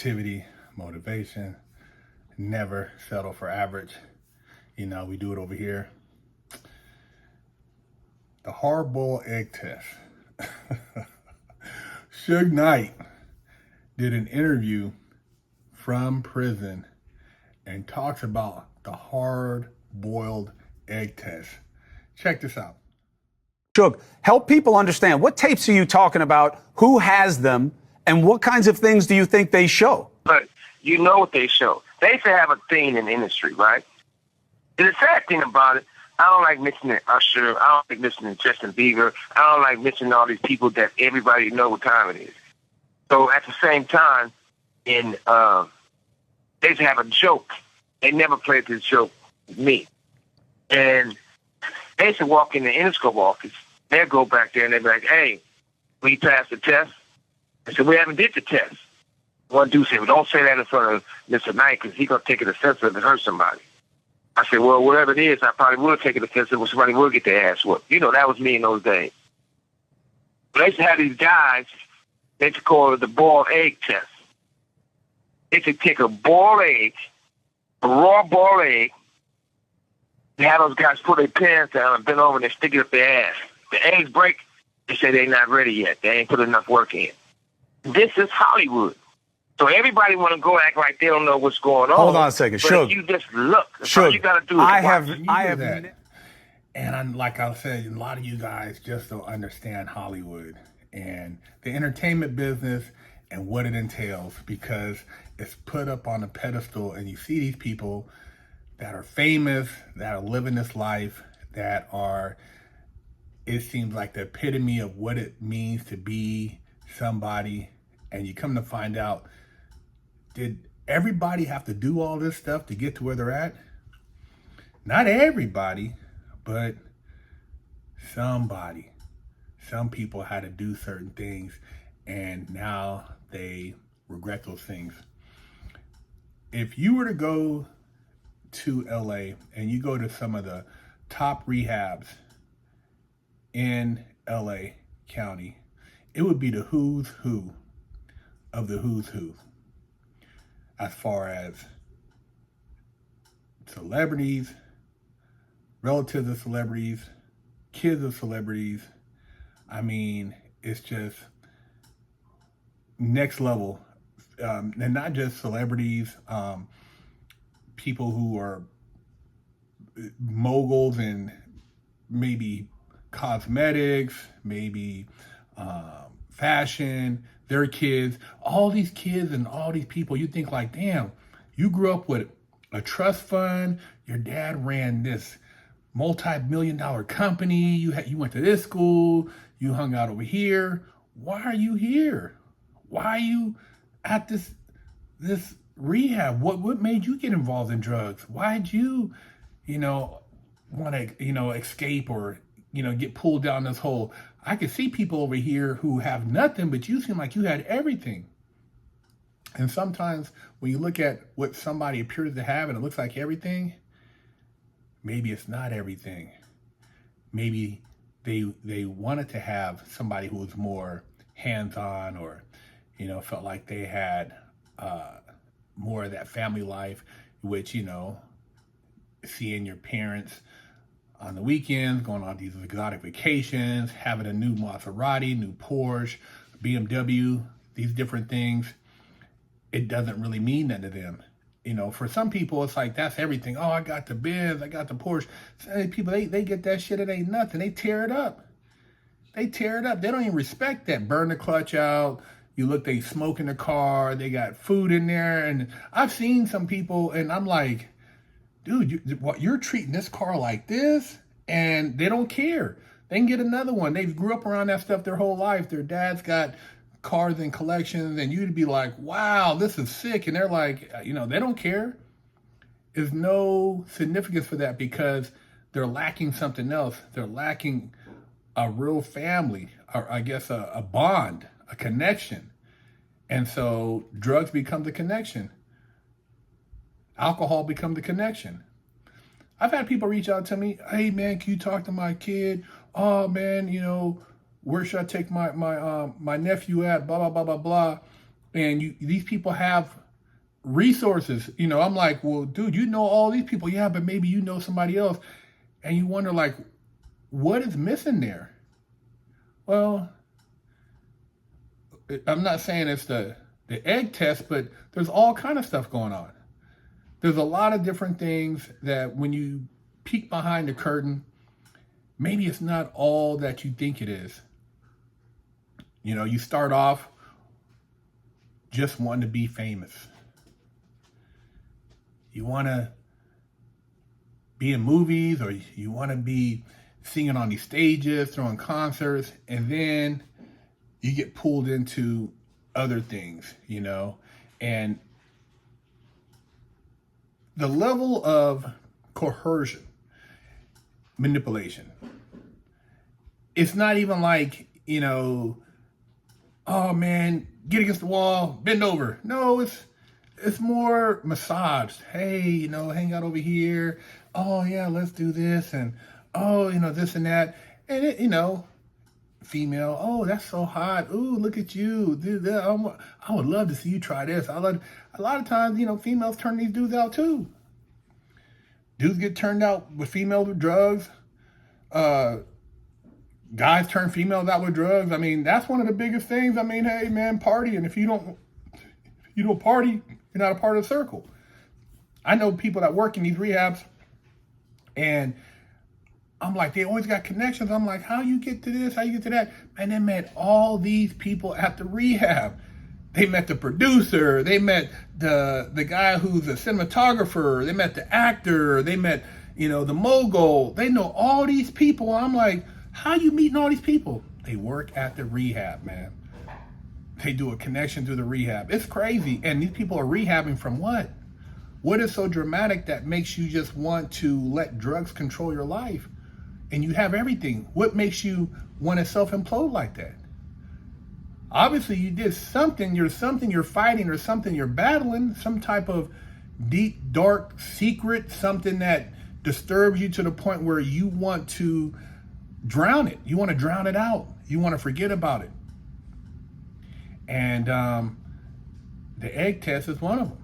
positivity, motivation, never settle for average. You know, we do it over here. The hard-boiled egg test. Suge Knight did an interview from prison and talks about the hard-boiled egg test. Check this out. Suge, help people understand, what tapes are you talking about, who has them, and what kinds of things do you think they show? But you know what they show. They used to have a thing in the industry, right? And the sad thing about it, I don't like mentioning Usher. I don't like mentioning Justin Bieber. I don't like mentioning all these people that everybody know what time it is. So at the same time, they used to have a joke. They never played this joke with me. And they used to walk in the Interscope office. They'd go back there and they'd be like, "Hey, will you pass the test?" I said, "We haven't did the test." One dude said, "Well, don't say that in front of Mr. Knight because he's going to take it offensive and hurt somebody." I said, "Well, whatever it is, I probably will take it offensive when somebody will get their ass whooped." You know, that was me in those days. But they used to have these guys, they used to call it the boiled egg test. They used to take a boiled egg, a raw boiled egg, they have those guys put their pants down and bend over and they stick it up their ass. The eggs break, they say they're not ready yet. They ain't put enough work in. This is Hollywood. So everybody want to go act like they don't know what's going on. Hold on a second, Suge. You just look. That's all you got to do. I have that. And like I said, a lot of you guys just don't understand Hollywood and the entertainment business and what it entails, because it's put up on a pedestal and you see these people that are famous, that are living this life, that are, it seems like the epitome of what it means to be somebody. And you come to find out, did everybody have to do all this stuff to get to where they're at? Not everybody, but somebody. Some people had to do certain things and now they regret those things. If you were to go to LA and you go to some of the top rehabs in LA County, it would be the who's who of the who's who, as far as celebrities, relatives of celebrities, kids of celebrities. I mean, it's just next level. And not just celebrities, people who are moguls in maybe cosmetics, maybe fashion, their kids, all these kids and all these people, you think like, damn, you grew up with a trust fund, your dad ran this multi-million-dollar company, you went to this school, you hung out over here. Why are you here? Why are you at this rehab? What made you get involved in drugs? Why'd you, want to, escape or, get pulled down this hole? I could see people over here who have nothing, but you seem like you had everything. And sometimes when you look at what somebody appears to have and it looks like everything, maybe it's not everything. Maybe they wanted to have somebody who was more hands-on or, felt like they had more of that family life, which, seeing your parents on the weekends, going on these exotic vacations, having a new Maserati, new Porsche, BMW, these different things, it doesn't really mean nothing to them. For some people, it's like, that's everything. Oh, I got the Benz, I got the Porsche. Some people, they get that shit, it ain't nothing. They tear it up. They don't even respect that. Burn the clutch out. You look, they smoke in the car. They got food in there. And I've seen some people, and I'm like, dude, you're treating this car like this? And they don't care. They can get another one. They grew up around that stuff their whole life. Their dad's got cars and collections, and you'd be like, wow, this is sick. And they're like, they don't care. There's no significance for that because they're lacking something else. They're lacking a real family, or I guess a bond, a connection. And so drugs become the connection. Alcohol become the connection. I've had people reach out to me, hey man, can you talk to my kid? Oh man, where should I take my nephew at? Blah, blah, blah, blah, blah. and these people have resources. You know, I'm like, well, dude, you know all these people. Yeah, but maybe you know somebody else. And you wonder, like, what is missing there? Well, I'm not saying it's the egg test, but there's all kind of stuff going on. There's a lot of different things that when you peek behind the curtain, maybe it's not all that you think it is. You know, you start off just wanting to be famous. You want to be in movies, or you want to be singing on these stages, throwing concerts, and then you get pulled into other things, you know, and the level of coercion, manipulation, it's not even like, you know, oh man, get against the wall, bend over. No, it's more massaged. Hey, you know, hang out over here. Oh yeah, let's do this, and oh, you know, this and that, and it, you know, female. Oh, that's so hot. Ooh, look at you. Dude, I would love to see you try this. A lot of times, you know, females turn these dudes out too. Dudes get turned out with females with drugs. Guys turn females out with drugs. I mean, that's one of the biggest things. I mean, hey man, party, and if you don't party, you're not a part of the circle. I know people that work in these rehabs, and I'm like, they always got connections. I'm like, how you get to this? How you get to that? And they met all these people at the rehab. They met the producer. They met the guy who's a cinematographer. They met the actor. They met, you know, the mogul. They know all these people. I'm like, how you meeting all these people? They work at the rehab, man. They do a connection through the rehab. It's crazy. And these people are rehabbing from what? What is so dramatic that makes you just want to let drugs control your life? And you have everything. What makes you want to self-implode like that? Obviously, you did something. You're fighting, or something you're battling, some type of deep, dark secret, something that disturbs you to the point where you want to drown it. You want to drown it out. You want to forget about it. And the egg test is one of them.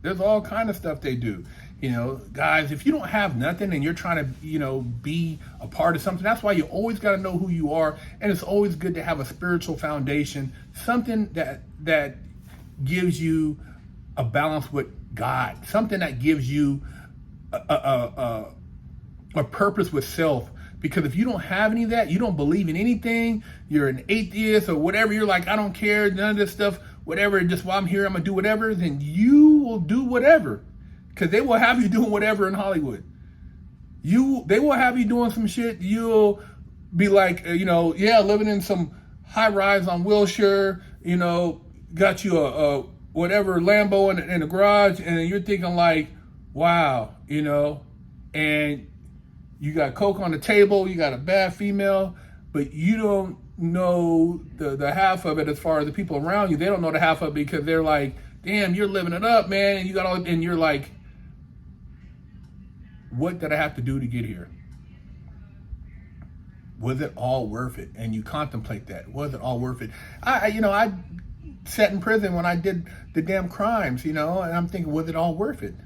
There's all kind of stuff they do. You know, guys, if you don't have nothing and you're trying to, you know, be a part of something, that's why you always got to know who you are. And it's always good to have a spiritual foundation, something that gives you a balance with God, something that gives you a purpose with self. Because if you don't have any of that, you don't believe in anything, you're an atheist or whatever, you're like, I don't care, none of this stuff, whatever, just while I'm here, I'm going to do whatever, then you will do whatever. Because they will have you doing whatever in Hollywood. They will have you doing some shit. You'll be like, you know, yeah, living in some high rise on Wilshire, you know, got you a whatever Lambo in the garage, and you're thinking like, wow, you know, and you got coke on the table, you got a bad female, but you don't know the half of it as far as the people around you. They don't know the half of it because they're like, damn, you're living it up, man, and you got all, and you're like, what did I have to do to get here? Was it all worth it? And you contemplate that. Was it all worth it? I sat in prison when I did the damn crimes, you know, and I'm thinking, was it all worth it?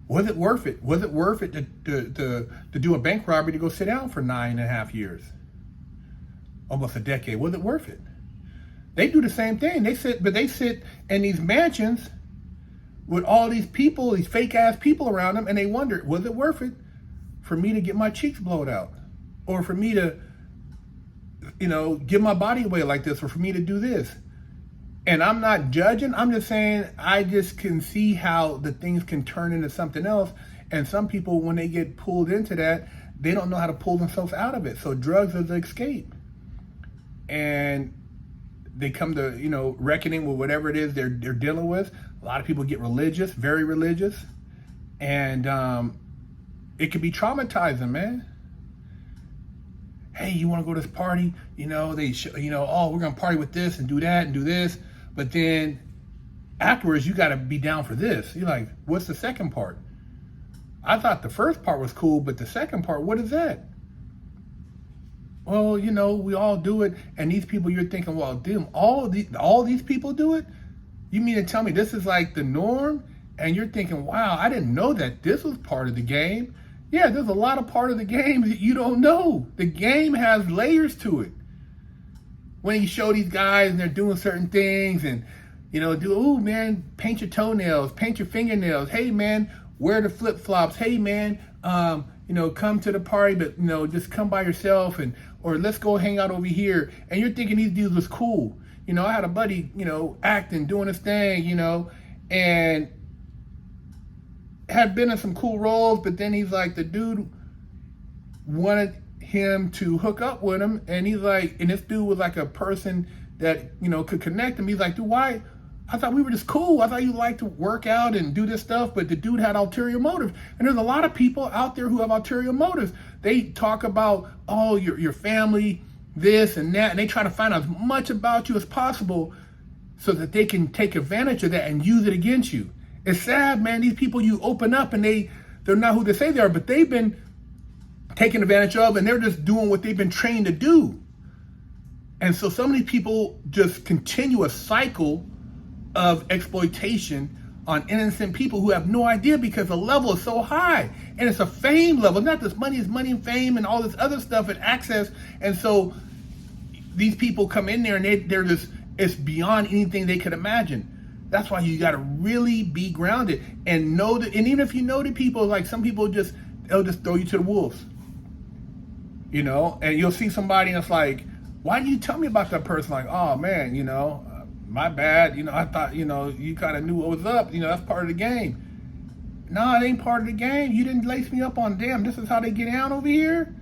Was it worth it? Was it worth it to do a bank robbery to go sit down for 9.5 years? Almost a decade. Was it worth it? They do the same thing. They sit in these mansions with all these people, these fake ass people around them, and they wonder, was it worth it for me to get my cheeks blowed out? Or for me to, you know, give my body away like this, or for me to do this? And I'm not judging, I'm just saying, I just can see how the things can turn into something else. And some people, when they get pulled into that, they don't know how to pull themselves out of it. So drugs are the escape. And they come to, you know, reckoning with whatever it is they're dealing with. A lot of people get religious, very religious. And it can be traumatizing, man. Hey, you want to go to this party? You know, oh, we're going to party with this and do that and do this. But then afterwards, you got to be down for this. You're like, what's the second part? I thought the first part was cool, but the second part, what is that? well, you know, we all do it. And these people, you're thinking, well, damn, all these people do it? You mean to tell me this is like the norm? And you're thinking, wow, I didn't know that this was part of the game. Yeah, there's a lot of part of the game that you don't know. The game has layers to it. When you show these guys and they're doing certain things and, you know, ooh, man, paint your toenails, paint your fingernails. Hey, man, wear the flip-flops. Hey, man, you know, come to the party, but, you know, just come by yourself or let's go hang out over here. And you're thinking these dudes was cool. You know, I had a buddy, you know, acting, doing his thing, you know, and had been in some cool roles, but then he's like, the dude wanted him to hook up with him, and he's like, and this dude was like a person that, you know, could connect him. He's like, dude, why? I thought we were just cool. I thought you liked to work out and do this stuff, but the dude had ulterior motives. And there's a lot of people out there who have ulterior motives. They talk about, oh, your family, this and that, and they try to find out as much about you as possible so that they can take advantage of that and use it against you. It's sad, man. These people, you open up and they're not who they say they are, but they've been taken advantage of, and they're just doing what they've been trained to do. And so some of these people just continue a cycle of exploitation on innocent people who have no idea because the level is so high. And it's a fame level. It's not just money, it's money and fame and all this other stuff and access. And so these people come in there and they're just, it's beyond anything they could imagine. That's why you got to really be grounded and know that. And even if you know the people, like some people they'll just throw you to the wolves, you know, and you'll see somebody and it's like, why do you tell me about that person? Like, oh man, you know, my bad. You know, I thought, you know, you kind of knew what was up. You know, that's part of the game. No, it ain't part of the game. You didn't lace me up on, damn, this is how they get down over here?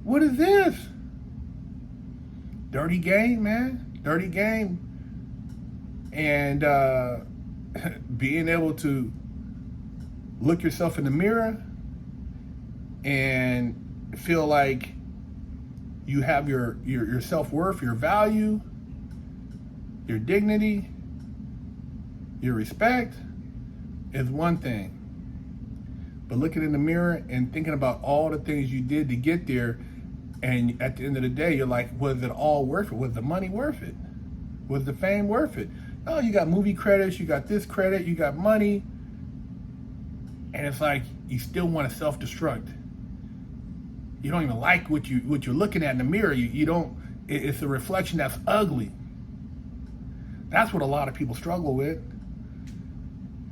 What is this? Dirty game, man. Dirty game. And being able to look yourself in the mirror and feel like you have your self-worth, your value, your dignity, your respect is one thing. But looking in the mirror and thinking about all the things you did to get there, and at the end of the day, you're like, was it all worth it? Was the money worth it? Was the fame worth it? Oh, you got movie credits, you got this credit, you got money, and it's like you still want to self-destruct. You don't even like what you're looking at in the mirror. You don't. It's a reflection that's ugly. That's what a lot of people struggle with,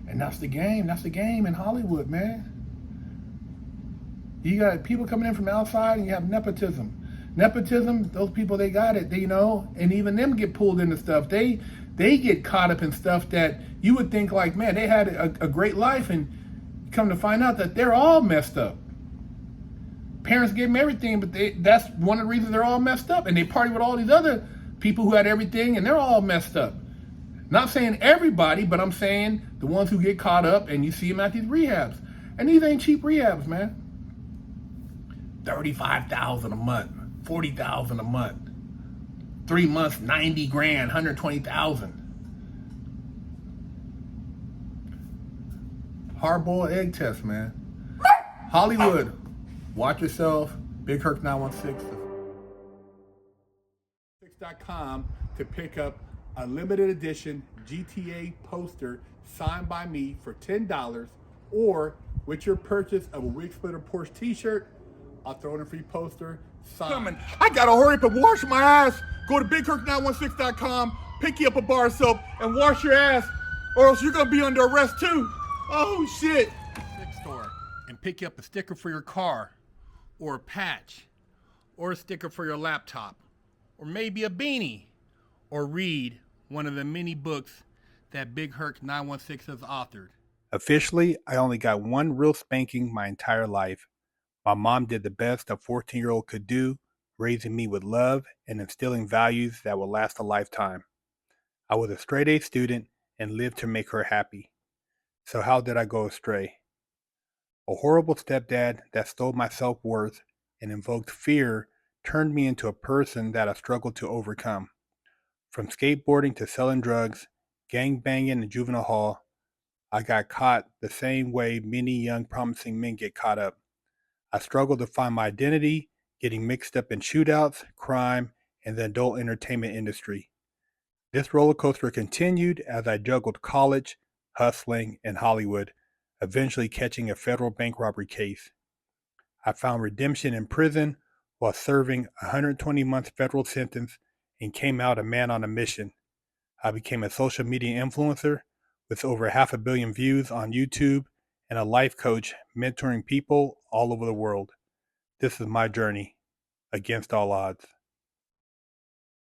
and that's the game. That's the game in Hollywood, man. You got people coming in from outside, and you have nepotism. Nepotism, those people, they got it, they, you know, and even them get pulled into stuff. They get caught up in stuff that you would think like, man, they had a great life, and you come to find out that they're all messed up. Parents gave them everything, but that's one of the reasons they're all messed up. And they party with all these other people who had everything, and they're all messed up. Not saying everybody, but I'm saying the ones who get caught up, and you see them at these rehabs. And these ain't cheap rehabs, man. $35,000 a month, $40,000 a month, 3 months, $90,000, $120,000. Hard-boiled egg test, man. Hollywood, watch yourself. BigHerc916 .com to pick up a limited edition GTA poster signed by me for $10, or with your purchase of a Wig Splitter Porsche t-shirt, I'll throw in a free poster signed. I gotta hurry up and wash my ass. Go to BigHerc916.com, pick you up a bar of soap, and wash your ass, or else you're gonna be under arrest too. Oh shit. Store and pick you up a sticker for your car, or a patch, or a sticker for your laptop, or maybe a beanie, or read one of the many books that BigHerc916 has authored. Officially, I only got one real spanking my entire life. My mom did the best a 14-year-old could do, raising me with love and instilling values that will last a lifetime. I was a straight-A student and lived to make her happy. So how did I go astray? A horrible stepdad that stole my self-worth and invoked fear turned me into a person that I struggled to overcome. From skateboarding to selling drugs, gang banging in juvenile hall, I got caught the same way many young promising men get caught up. I struggled to find my identity getting mixed up in shootouts, crime, and the adult entertainment industry. This roller coaster continued as I juggled college, hustling, and Hollywood, eventually catching a federal bank robbery case. I found redemption in prison while serving a 120-month federal sentence and came out a man on a mission. I became a social media influencer with over 500 million views on YouTube and a life coach mentoring people all over the world. This is my journey against all odds.